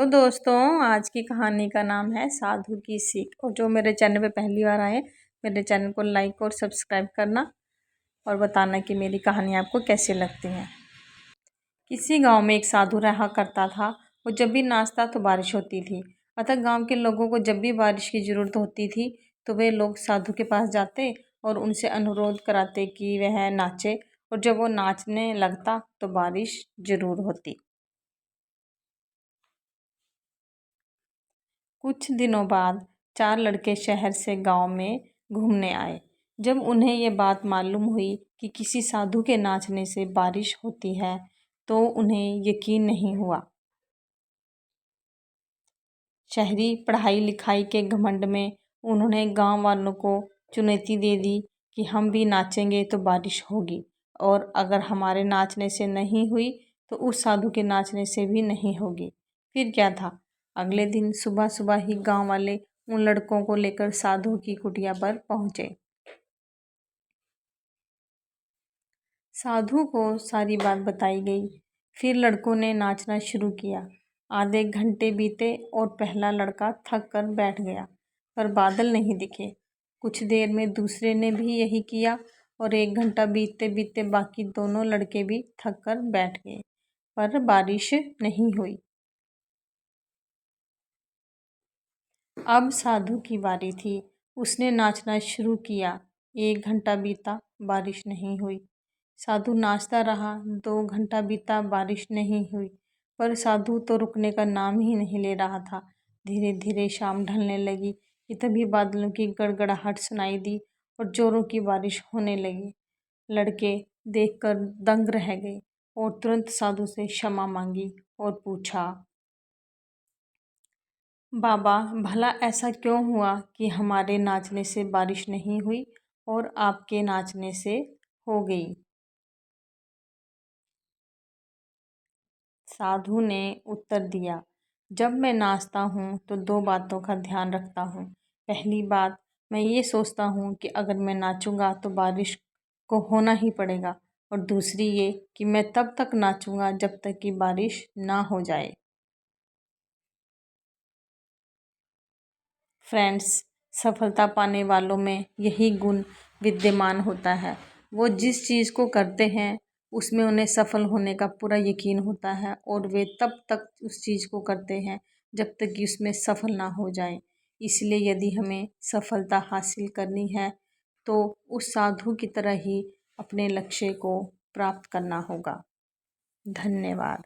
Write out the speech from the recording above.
तो दोस्तों, आज की कहानी का नाम है साधु की सीख। और जो मेरे चैनल पे पहली बार आए, मेरे चैनल को लाइक और सब्सक्राइब करना और बताना कि मेरी कहानी आपको कैसी लगती है। किसी गांव में एक साधु रहा करता था। वो जब भी नाचता तो बारिश होती थी। अतः गांव के लोगों को जब भी बारिश की ज़रूरत होती थी तो वे लोग साधु के पास जाते और उनसे अनुरोध कराते कि वह नाचे। और जब वो नाचने लगता तो बारिश ज़रूर होती। कुछ दिनों बाद 4 लड़के शहर से गांव में घूमने आए। जब उन्हें ये बात मालूम हुई कि किसी साधु के नाचने से बारिश होती है तो उन्हें यकीन नहीं हुआ। शहरी पढ़ाई लिखाई के घमंड में उन्होंने गांव वालों को चुनौती दे दी कि हम भी नाचेंगे तो बारिश होगी, और अगर हमारे नाचने से नहीं हुई तो उस साधु के नाचने से भी नहीं होगी। फिर क्या था, अगले दिन सुबह सुबह ही गांव वाले उन लड़कों को लेकर साधु की कुटिया पर पहुंचे। साधु को सारी बात बताई गई। फिर लड़कों ने नाचना शुरू किया। आधे घंटे बीते और पहला लड़का थक कर बैठ गया, पर बादल नहीं दिखे। कुछ देर में दूसरे ने भी यही किया और 1 घंटा बीतते बीतते बाकी दोनों लड़के भी थक कर बैठ गए, पर बारिश नहीं हुई। अब साधु की बारी थी। उसने नाचना शुरू किया। 1 घंटा बीता, बारिश नहीं हुई। साधु नाचता रहा। 2 घंटा बीता, बारिश नहीं हुई। पर साधु तो रुकने का नाम ही नहीं ले रहा था। धीरे धीरे शाम ढलने लगी कि तभी बादलों की गड़गड़ाहट सुनाई दी और जोरों की बारिश होने लगी। लड़के देखकर दंग रह गए और तुरंत साधु से क्षमा मांगी और पूछा, बाबा, भला ऐसा क्यों हुआ कि हमारे नाचने से बारिश नहीं हुई और आपके नाचने से हो गई? साधु ने उत्तर दिया, जब मैं नाचता हूँ तो 2 बातों का ध्यान रखता हूँ। पहली बात, मैं ये सोचता हूँ कि अगर मैं नाचूंगा तो बारिश को होना ही पड़ेगा, और दूसरी ये कि मैं तब तक नाचूंगा जब तक कि बारिश ना हो जाए। फ्रेंड्स, सफलता पाने वालों में यही गुण विद्यमान होता है। वो जिस चीज़ को करते हैं उसमें उन्हें सफल होने का पूरा यकीन होता है, और वे तब तक उस चीज़ को करते हैं जब तक कि उसमें सफल ना हो जाए। इसलिए यदि हमें सफलता हासिल करनी है तो उस साधु की तरह ही अपने लक्ष्य को प्राप्त करना होगा। धन्यवाद।